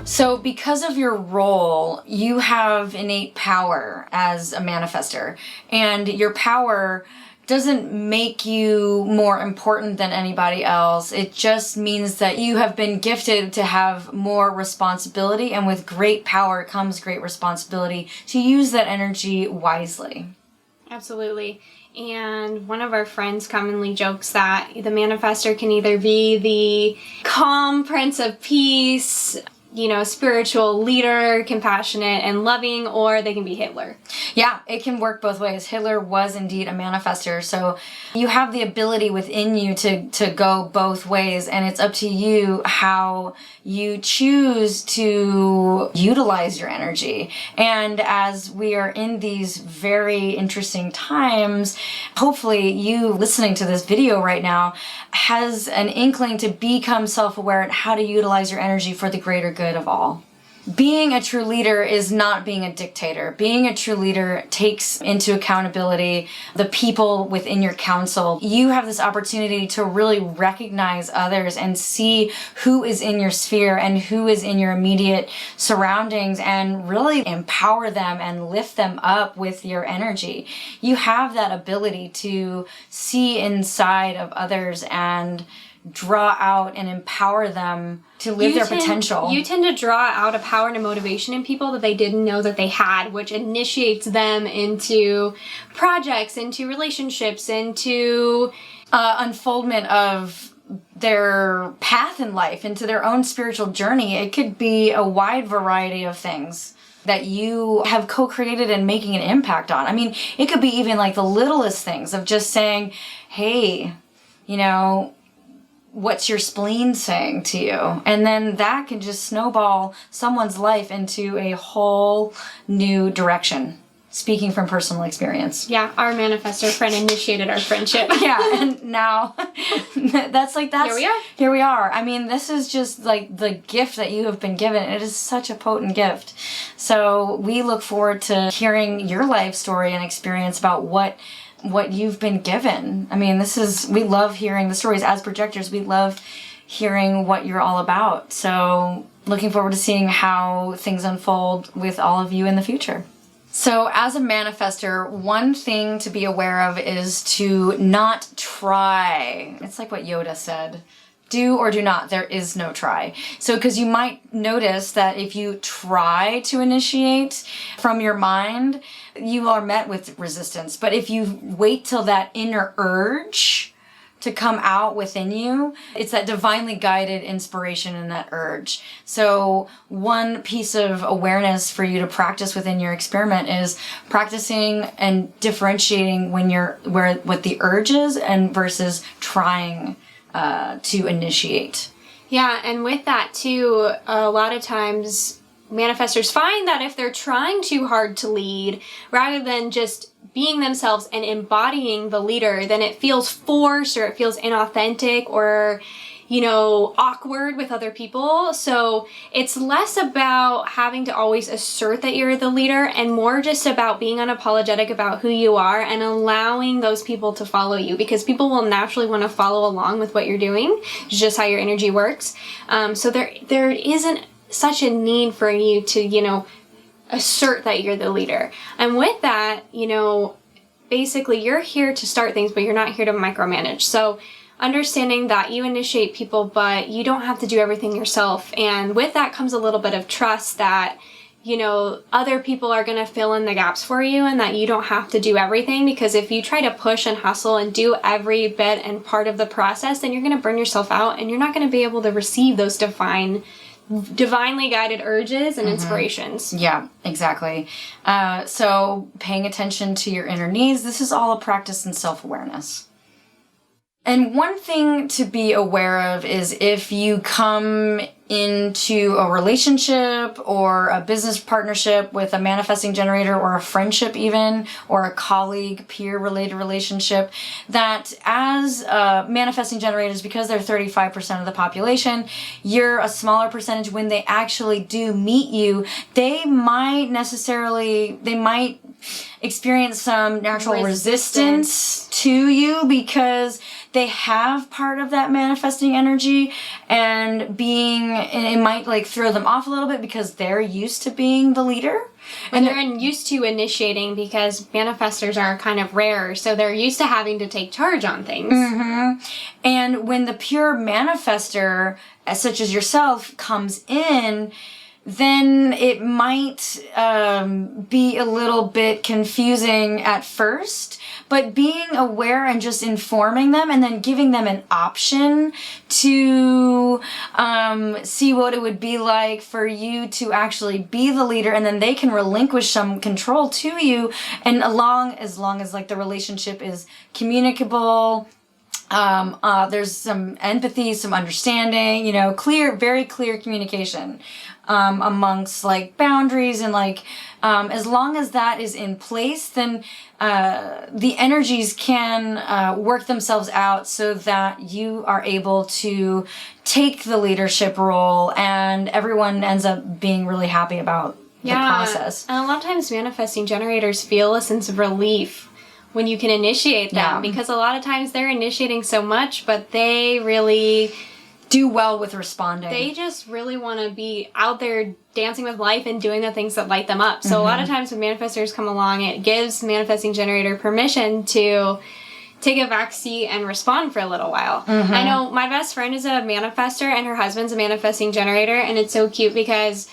So because of your role, you have innate power as a manifestor, and your power doesn't make you more important than anybody else. It just means that you have been gifted to have more responsibility, and with great power comes great responsibility to use that energy wisely. Absolutely. And one of our friends commonly jokes that the manifestor can either be the calm prince of peace, spiritual leader, compassionate and loving, or they can be Hitler. Yeah, it can work both ways. Hitler was indeed a manifestor, so you have the ability within you to go both ways, and it's up to you how you choose to utilize your energy. And as we are in these very interesting times, hopefully you listening to this video right now has an inkling to become self-aware at how to utilize your energy for the greater good of all. Being a true leader is not being a dictator. Being a true leader takes into accountability the people within your council. You have this opportunity to really recognize others and see who is in your sphere and who is in your immediate surroundings, and really empower them and lift them up with your energy. You have that ability to see inside of others and draw out and empower them to live their potential. You tend to draw out a power and a motivation in people that they didn't know that they had, which initiates them into projects, into relationships, into unfoldment of their path in life, into their own spiritual journey. It could be a wide variety of things that you have co-created and making an impact on. I mean, it could be even like the littlest things of just saying, hey, what's your spleen saying to you? And then that can just snowball someone's life into a whole new direction. Speaking from personal experience. Yeah, our manifestor friend initiated our friendship. Yeah, and now that's here we are. I mean, this is just like the gift that you have been given. It is such a potent gift. So we look forward to hearing your life story and experience about what you've been given. I mean, we love hearing the stories. As projectors, we love hearing what you're all about. So looking forward to seeing how things unfold with all of you in the future. So as a manifestor, one thing to be aware of is to not try. It's like what Yoda said. Do or do not. There is no try. So because you might notice that if you try to initiate from your mind, you are met with resistance. But if you wait till that inner urge to come out within you, it's that divinely guided inspiration and that urge. So one piece of awareness for you to practice within your experiment is practicing and differentiating what the urge is and versus trying to initiate. Yeah, and with that too, a lot of times manifestors find that if they're trying too hard to lead, rather than just being themselves and embodying the leader, then it feels forced or it feels inauthentic or awkward with other people. So it's less about having to always assert that you're the leader and more just about being unapologetic about who you are and allowing those people to follow you, because people will naturally want to follow along with what you're doing. It's just how your energy works. So there isn't such a need for you to, assert that you're the leader. And with that, basically you're here to start things, but you're not here to micromanage. So understanding that you initiate people, but you don't have to do everything yourself. And with that comes a little bit of trust that, other people are going to fill in the gaps for you and that you don't have to do everything. Because if you try to push and hustle and do every bit and part of the process, then you're going to burn yourself out and you're not going to be able to receive those divinely guided urges and inspirations. Yeah, exactly. So paying attention to your inner needs, this is all a practice in self-awareness. And one thing to be aware of is if you come into a relationship or a business partnership with a manifesting generator, or a friendship even, or a colleague, peer-related relationship, that as manifesting generators, because they're 35% of the population, you're a smaller percentage. When they actually do meet you, they might experience some natural resistance to you, because they have part of that manifesting energy, and it might like throw them off a little bit because they're used to being the leader. And they're used to initiating because manifestors are kind of rare, so they're used to having to take charge on things. Mm-hmm. And when the pure manifestor, such as yourself, comes in, then it might be a little bit confusing at first, but being aware and just informing them and then giving them an option to see what it would be like for you to actually be the leader, and then they can relinquish some control to you, and as long as like the relationship is communicable, there's some empathy, some understanding, very clear communication amongst like boundaries, and like as long as that is in place, then the energies can work themselves out so that you are able to take the leadership role, and everyone ends up being really happy about the process. And a lot of times manifesting generators feel a sense of relief when you can initiate them, because a lot of times they're initiating so much, but they really do well with responding. They just really want to be out there dancing with life and doing the things that light them up. So a lot of times when manifestors come along, it gives manifesting generator permission to take a back seat and respond for a little while. I know my best friend is a manifestor and her husband's a manifesting generator, and it's so cute because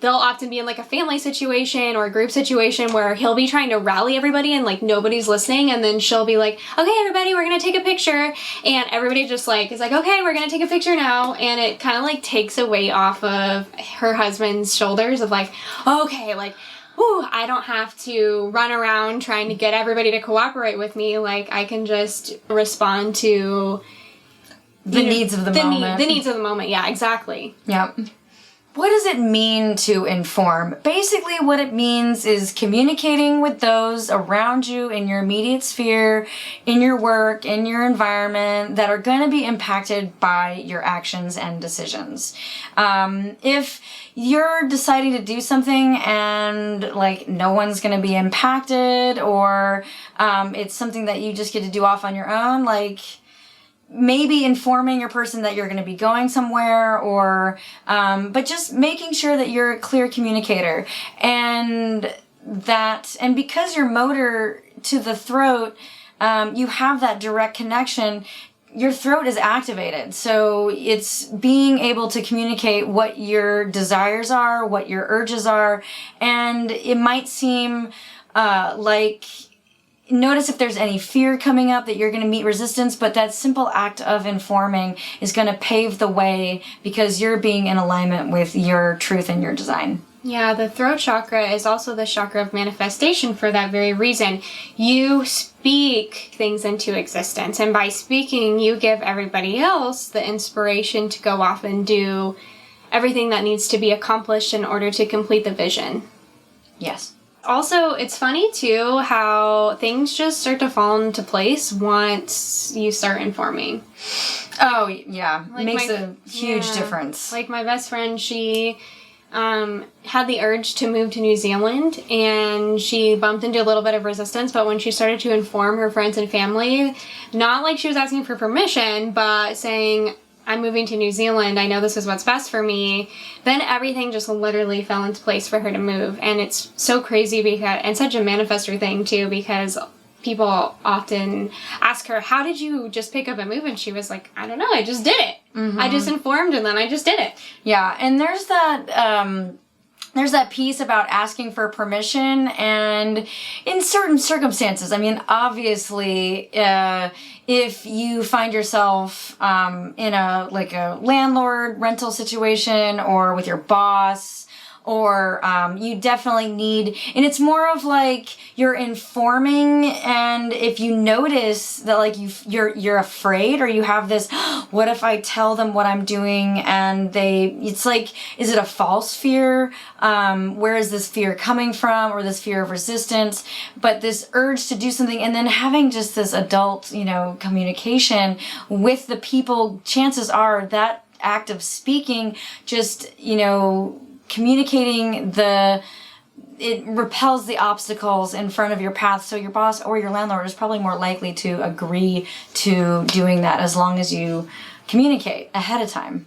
they'll often be in like a family situation or a group situation where he'll be trying to rally everybody and like nobody's listening, and then she'll be like, okay everybody, we're gonna take a picture, and everybody just like is like, okay, we're gonna take a picture now, and it kind of like takes a weight off of her husband's shoulders of like, okay, like, whew, I don't have to run around trying to get everybody to cooperate with me, like I can just respond to the needs of the moment. The needs of the moment, yeah, exactly. Yep. What does it mean to inform? Basically, what it means is communicating with those around you in your immediate sphere, in your work, in your environment, that are going to be impacted by your actions and decisions. If you're deciding to do something and like no one's going to be impacted, or it's something that you just get to do off on your own, like maybe informing your person that you're going to be going somewhere, or but just making sure that you're a clear communicator, and because your motor to the throat, you have that direct connection. Your throat is activated, so it's being able to communicate what your desires are, what your urges are, and it might seem like, notice if there's any fear coming up that you're going to meet resistance, but that simple act of informing is going to pave the way because you're being in alignment with your truth and your design. Yeah, the throat chakra is also the chakra of manifestation for that very reason. You speak things into existence, and by speaking, you give everybody else the inspiration to go off and do everything that needs to be accomplished in order to complete the vision. Yes. Also, it's funny, too, how things just start to fall into place once you start informing. Oh, yeah. Like makes a huge difference. Like my best friend, she had the urge to move to New Zealand, and she bumped into a little bit of resistance, but when she started to inform her friends and family, not like she was asking for permission, but saying, I'm moving to New Zealand, I know this is what's best for me, then everything just literally fell into place for her to move. And it's so crazy because, and such a manifestor thing too, because people often ask her, how did you just pick up and move? And she was like, I don't know, I just did it. I just informed and then I just did it. Yeah, and there's that piece about asking for permission, and in certain circumstances, I mean, obviously, if you find yourself in a landlord rental situation, or with your boss, or you definitely need, and it's more of like you're informing, and if you notice that like you're afraid, or you have this, what if I tell them what I'm doing and it's like, is it a false fear? Where is this fear coming from, or this fear of resistance? But this urge to do something, and then having just this adult, communication with the people, chances are that act of speaking, just, communicating it repels the obstacles in front of your path. So your boss or your landlord is probably more likely to agree to doing that as long as you communicate ahead of time.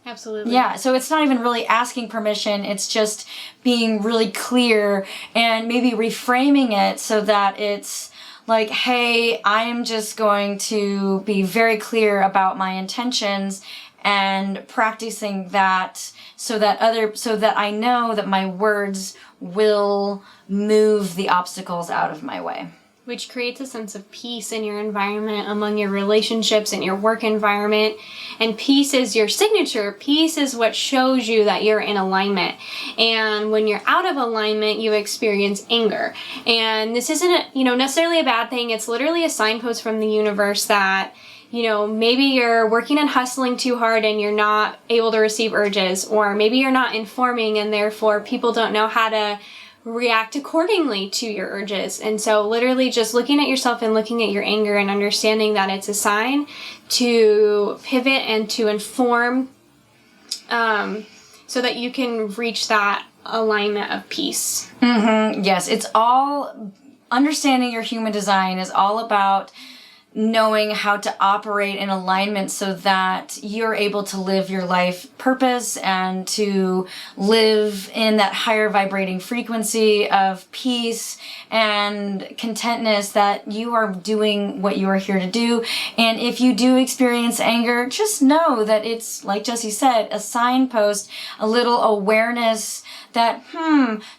Absolutely. Yeah, so it's not even really asking permission, it's just being really clear and maybe reframing it so that it's like, hey, I'm just going to be very clear about my intentions and practicing that so that I know that my words will move the obstacles out of my way. Which creates a sense of peace in your environment, among your relationships and your work environment. And peace is your signature. Peace is what shows you that you're in alignment. And when you're out of alignment, you experience anger. And this isn't, necessarily a bad thing. It's literally a signpost from the universe that, maybe you're working and hustling too hard and you're not able to receive urges, or maybe you're not informing and therefore people don't know how to react accordingly to your urges. And so literally just looking at yourself and looking at your anger and understanding that it's a sign to pivot and to inform, so that you can reach that alignment of peace. Mm-hmm. Yes, it's all understanding your human design is all about knowing how to operate in alignment so that you're able to live your life purpose and to live in that higher vibrating frequency of peace and contentness, that you are doing what you are here to do. And if you do experience anger, just know that it's, like Jessie said, a signpost, a little awareness that,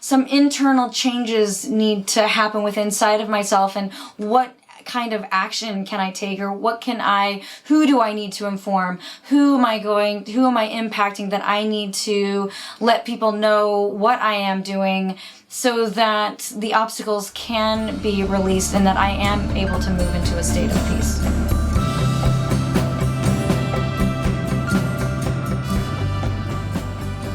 some internal changes need to happen within inside of myself, and what kind of action can I take, or who do I need to inform? Who am I impacting that I need to let people know what I am doing so that the obstacles can be released and that I am able to move into a state of peace.